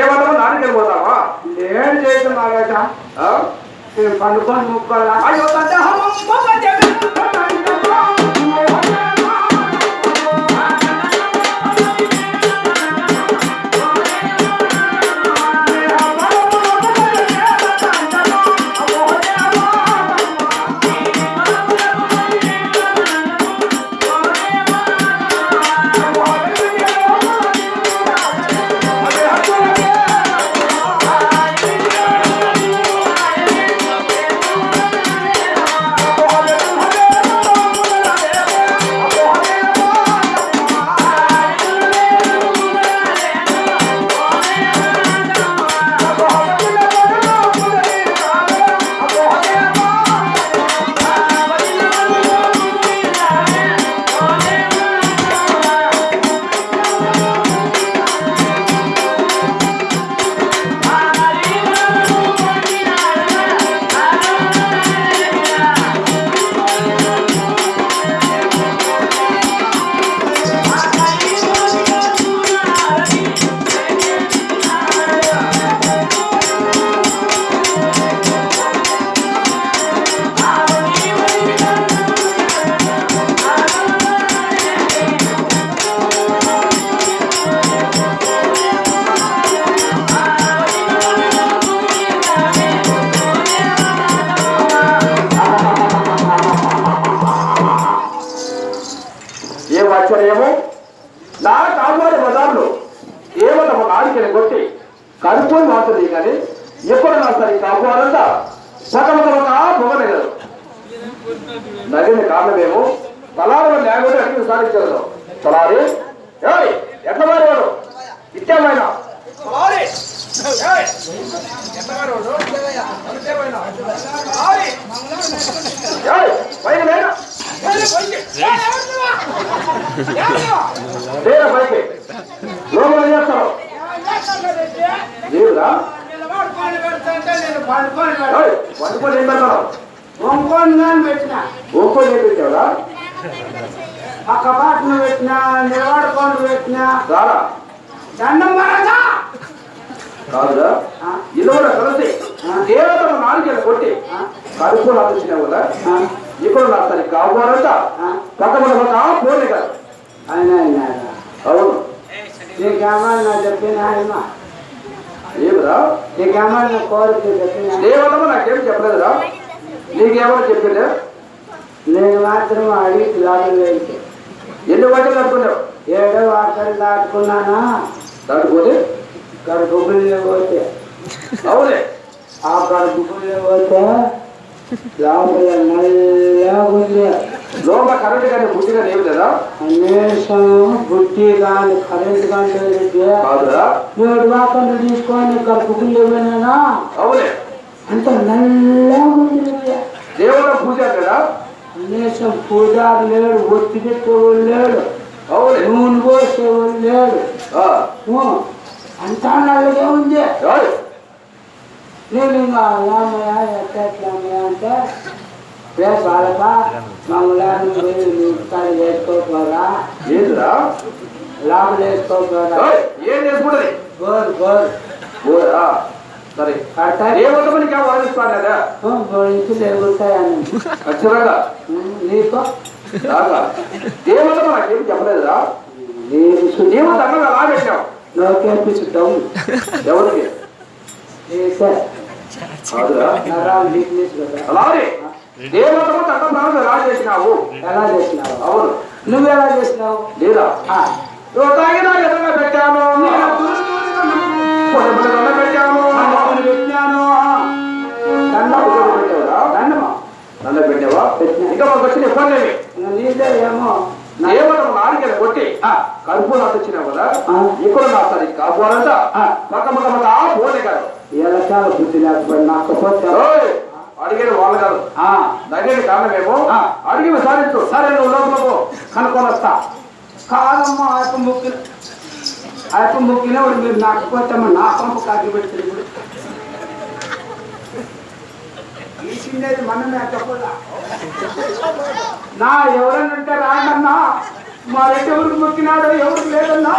ఏమన్నా నాన్నకి వెళ్ళిపోతావా? లేడు చేయటం మాగట నేను పండుకొని ముక్కోలా అయ్యో ఏమో నా కామారి బజార్లో ఏమన్నా ఒక ఆడికని కొట్టి కనుక్కొని మాత్రమే కానీ ఎప్పుడన్నా సరే కాపాలంతా పక్కపక్క పొగలేదు నగిన కారణమేమో తలారు లేకపోతే అడిగి సాధించగలదు తలారి ఎట్లా మారేవాడు ఇచ్చామైన పైన పైకి లోపల చేస్తాను దేవుడా వండుకొని ఏం పెడతాను వంకొని పెట్టిన ఒక్కొని ఏం పెట్టావురా పక్క పాటను పెట్టిన నిలబడుకొని పెట్టిన రారా దండం మరదా కాదురా ఇల్లు కూడా కలిసి దేవతను నాలుగేళ్ళు కొట్టి కడుపు ఆలోచన కదా ఇప్పుడు నా సరి కావాలంట పక్కన పోలే కాదు ఆయన అవును నీకేమని నా చెప్పిన ఆయన ఏమిరా నీకేమని నా కోరిక చెప్పిన దేవతము నాకేం చెప్పలేదురా నీకేమో చెప్పిందే నేను మాత్రం అడిగి లాభం వేసి ఎన్ని వాటిలు దాటుకున్నావు 7వ వార్తలు దాటుకున్నానా దాటుకోతే గడుపుల్లో పోతే అవునే ఆ గడుపుల్లో పోతే లోపల నల్లగా ఉంది లోపల కరెంట్ కానీ బుద్ధి కానీ ఏమి లేదా అన్వేషం బుద్ధి కానీ కరెంట్ కానీ కాదురా 7 వార్తలు తీసుకొని గడుపుల్లో పోయినా అవునే అంత నల్లగా ఉంది దేవుడు పూజ కదా అన్వేషం పూజారు లేడు ఒత్తి పెట్టేవాళ్ళు లేడు అవునే నూనె పోసేవాళ్ళు లేడు అంతా నల్లగా ఉంది నేను ఇంకా రామయ్య ఎట్లమ్మయ్య అంటే రేపు బాలక మమ్మల్ని పోయి వేసుకోపోరా ఏంటిరా లాభం వేసుకోపోరా ఏం చేసుకుంటది గోరు గోరు గోరా సరే ఏమంటే నీకు వాదిస్తాను కదా గోరించులు ఎగురుతాయని ఖచ్చితంగా నీకు ఏమంటే నాకేం చెప్పలేదురా నీవు తగ్గగా అలా పెట్టావు నోకేపిస్తావు ఎవరికి అలాగే దేవతము తగ్గ ఎలా చేసినావు ఎలా చేసినావు అవును నువ్వు ఎలా చేసినావు లేదా తాగినా ఎదురుగా పెట్టాను పెట్టాను పెట్టాను దండ పెట్టావా ఇంకా మాకు వచ్చిన ఇబ్బంది నీదే ఏమో దేవతను నారికలు కొట్టి కడుపు నాకొచ్చినావు కదా ఇక్కడ నా సరి కాపాలంట పక్క పోతే కాదు ఎలా చాలా బుద్ధి లేకపోతే నాకపోతే అడిగేది వాళ్ళు కాదు దగ్గర కారణమేమో అడిగి విచారించు సరే నువ్వు లోపల కనుక్కొని వస్తా కాదమ్మా ఆయప్ప ముక్కిన మీరు నాకపోతామో నా పంపు కాకి పెడుతుంది ఇప్పుడు ఈ చిన్నది మనమే చెప్పదా నా ఎవరన్నంటే రాడన్నా మా రెడ్డి ఎవరికి మొక్కినాడో ఎవరికి లేదన్నా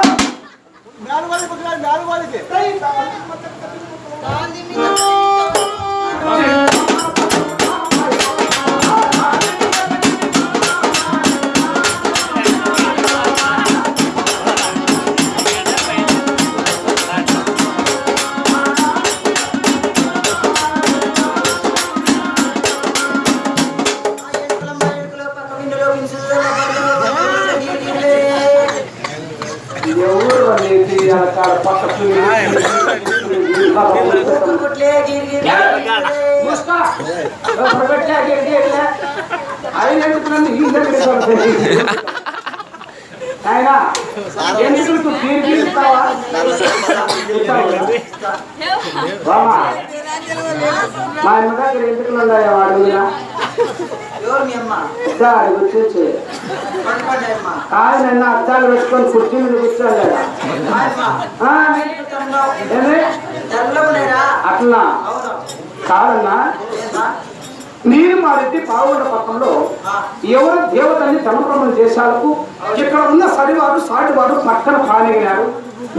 ఆయన ఎందుకు నన్ను ఈ ఆయన ఎందుకు తీర్పిస్తావా మా అమ్మ దగ్గర ఎందుకు ఉన్నాయా అడుగునా వచ్చేసి ఆయన అద్దాలు పెట్టుకొని కుర్చీ మీద కూర్చోండి అట్లా కాదన్నా మీరు మా రెడ్డి పావుల పక్కనలో ఎవరు దేవతని తమప్రమం చేశాలకు ఇక్కడ ఉన్న సరివారు సాటివారు పక్కన పానగినారు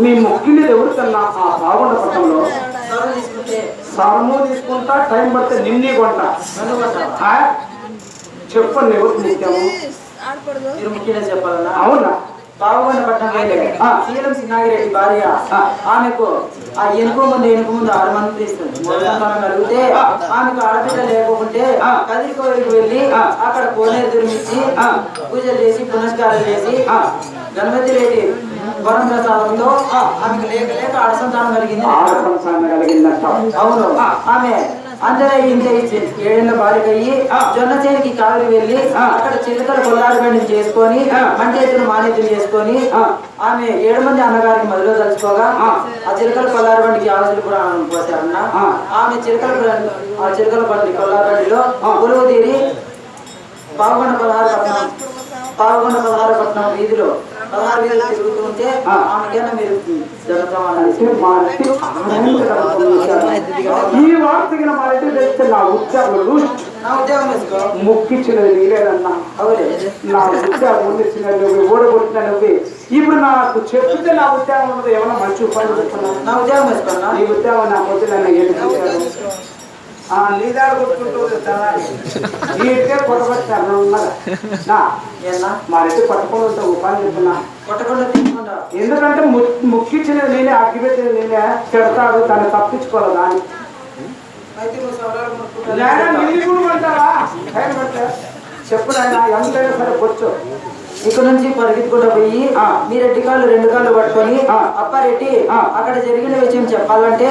మీ మొక్కిని ఎవరు కన్నా ఆ పావుల పక్కనలో సరము తీసుకుంటా టైం పడితే నిన్నే కొంటా చెప్పండి ఎవరు నిత్యము చెప్పాలన్నా అవునా బాగుగొండ పట్టణం సీఎం సింహాగిరెడ్డి భార్య ఆమెకు ఆ ఎనుక ముందు 6 మంది తీస్తుంది కలిగితే ఆమెకు ఆడబిడ్డ లేకపోతే కదిరికోవిలికి వెళ్ళి అక్కడ కోనేరు దుర్మించి పూజలు చేసి పునస్కారాలు చేసి గణపతి రెడ్డి వరం ప్రసాదంతో ఆమెకు లేక లేక ఆడసంతానం కలిగింది. అవును ఆమె అందరూ ఇంత 7 ఏళ్ల బాలికయ్యి జొన్న చేనికి కావిరి వెళ్ళి అక్కడ చిలుకల కొల్లారి బండిని చేసుకొని మంటేతులు మానేతులు చేసుకొని ఆమె 7 మంది అన్నగారికి మధ్యలో తలుచుకోగా ఆ చిలుకల కొల్లారి బండికి ఆవులు కూడా పోసారన్న ఆమె చిలుకల బండి కొల్లారి బండిలో కొలువు తీరి పాల్గొండ 16 పట్నం వీధిలో 16 వీధులు తిరుగుతూ ఉంటే ఆమెకైనా మీరు ఈ వార్తగిన మా రెడ్డి తెస్తే నా ఉద్యోగులు ముక్కిచ్చినది నీలేదన్నా నా ఉద్యోగం ఉండిచ్చిన నువ్వు ఓడగొట్టిన నువ్వు ఇప్పుడు నాకు చెప్తే నా ఉద్యోగం ఉన్నది ఏమన్నా మంచి ఉపాయం చెప్తున్నాను. నా ఉద్యోగం వేసుకున్నా నీ ఉద్యోగం నా పొద్దు నన్ను నీదారు కొట్టుకుంటూ నీటే కొట్టబట్టారు ఉన్నదా మా రెడ్డి పట్టుకొని ఉంటే ఉపాయం చెప్తున్నా ఎందుకంటే ముక్కిచ్చినది నేనే అగ్గిపెట్టినది నేనే చెడతాడు దాన్ని తప్పించుకోవాలి దాన్ని చెప్పు నాయన ఎంతైనా సరే కూర్చో ఇక్కడ నుంచి పరిగెత్తుకుంటూ పోయి మీ రెడ్డి కాళ్ళు 2 కాళ్ళు పట్టుకొని అప్పారెడ్డి అక్కడ జరిగిన విషయం చెప్పాలంటే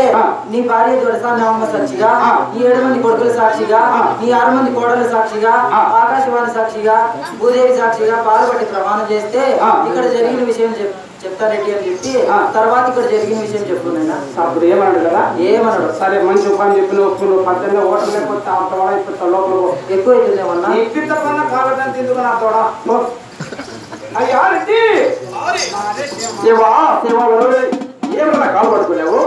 నీ భార్య దొరసానామ సాక్షిగా నీ 7 మంది కొడుకుల సాక్షిగా నీ 6 మంది కోడల సాక్షిగా ఆకాశవాణి సాక్షిగా భూదేవి సాక్షిగా పాల్పట్టి ప్రమాణం చేస్తే ఇక్కడ జరిగిన విషయం చెప్తారెడ్డి అని చెప్పి తర్వాత ఇక్కడ జరిగిన విషయం చెప్పుకున్నా. అప్పుడు ఏమన్నాడు కదా ఏమన్నాడు సరే మంచి ఉపాయం చెప్పిన ఒప్పులు 18 ఓటర్ లేకపోతే అంత అయిపోతా లోపల ఎక్కువ అవుతుందేమన్నా ఎక్కి తప్పన్నా కావాలని తిందుకు నా తోడ అయ్యా రెడ్డి ఏమన్నా కాలు పట్టుకున్నావు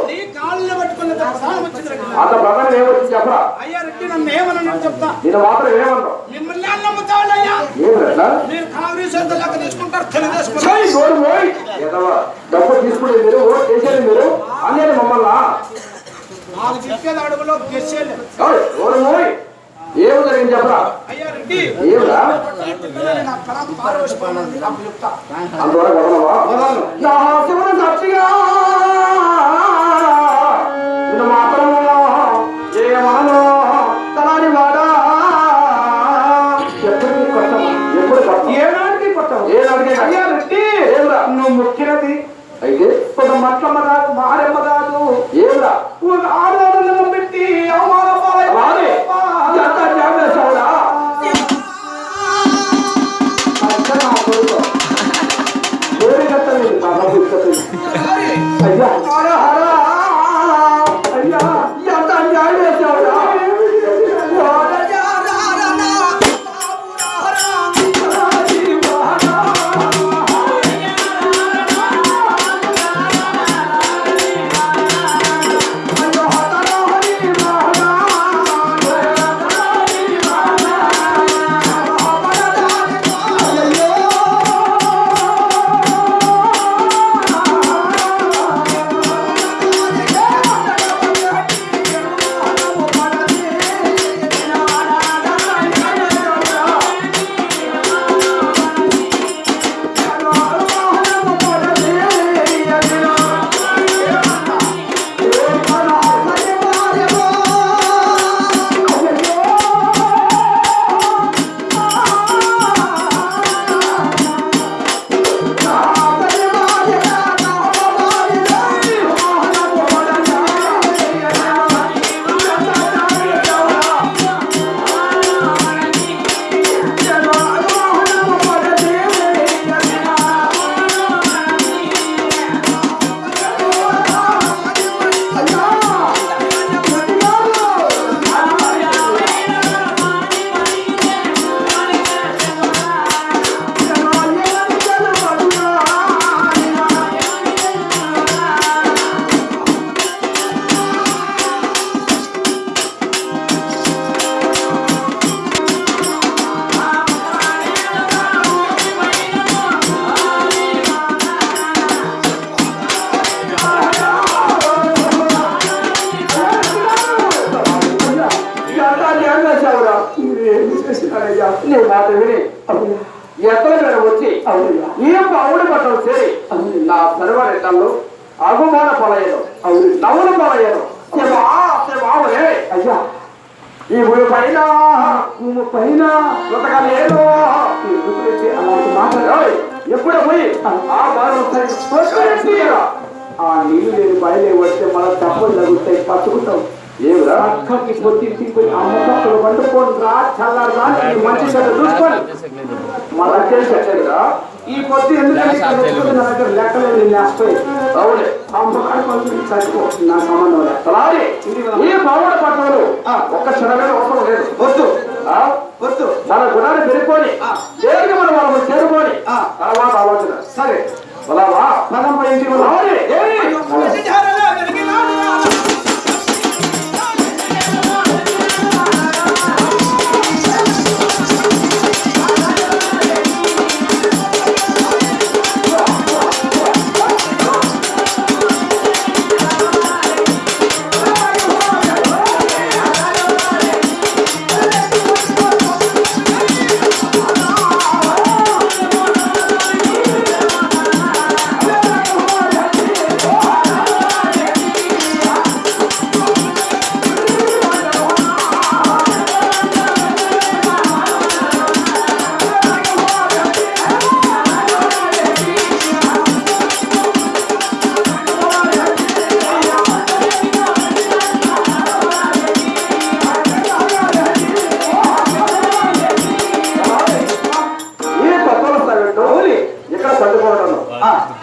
అంత ప్రకారం ఏమొచ్చి చెప్పరా నేను మాత్రం ఏమన్నావు డబ్బు తీసుకునేది మీరు ఓటు చేసేది మీరు అనేది మమ్మల్ని ఏమో జరిగింది చెప్పరా ఏమిరా అందువల్ల శివుని సాక్షిగా నిన్ను మాత్రం ఏమనో తలాని వాడా ఎప్పటికీ కొట్టం ఎప్పుడు కొట్టం ఏనాడికి కొట్టం ఏనాడికి అయ్యా రెడ్డి ఏమిరా నువ్వు ముఖ్యనది అయితే కొంత మట్లమ్మ కాదు మారెమ్మ కాదు ఏమిరా ఆడవాళ్ళను పెట్టి నీ మాట విని ఎత్తల మీద వచ్చి ఈ పావుడి బట్టలు చేరి నా సర్వరెట్టల్లో అగుమాన పలయను నవ్వులు పలయను అయ్యా ఈ భూమి పైన బ్రతకలేదు అలాంటి మాట ఎప్పుడో పోయి ఆ బాధ ఆ నీళ్ళు లేని బయలు వస్తే మనం తప్పులు జరుగుతాయి పట్టుకుంటాం ఏమిరా అక్కకి పొత్తి అమ్మకప్పులు వండుకొని రా చల్లారా మంచి చూసుకోండి మన తెలిసేదా ఈ పొత్తి ఎందుకంటే నా దగ్గర లెక్కలేదు నేర్చిపోయి అవునే అమ్మకాడు చచ్చిపో నా సంబంధం లేదు ఈ పావుల పట్టణంలో ఒక్క క్షణమే అవసరం లేదు వద్దు వద్దు మన గుణాన్ని పెరుక్కొని చేరుకు మనం వాళ్ళని చేరుకొని తర్వాత ఆలోచన సరే పదావా పదం పై ఇంటికి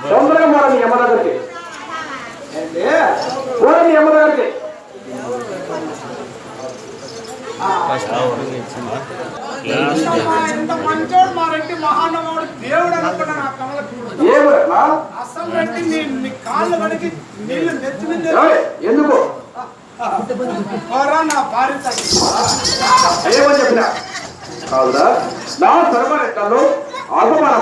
తొందరగా పోరా మీ అమ్మ దగ్గరికి పోరా మీ అమ్మ దగ్గరికి మంచోడు మా రెడ్డి మహానుభావుడు దేవుడు అనుకున్నా నా కమల ఏమన్నా అసలు రెడ్డి నీ కాళ్ళు కడిగి నీళ్లు నెత్తిన ఎందుకు నా భార్య ఏమని చెప్పినా కావుదా నా సర్వరెట్టల్లో ఆగమన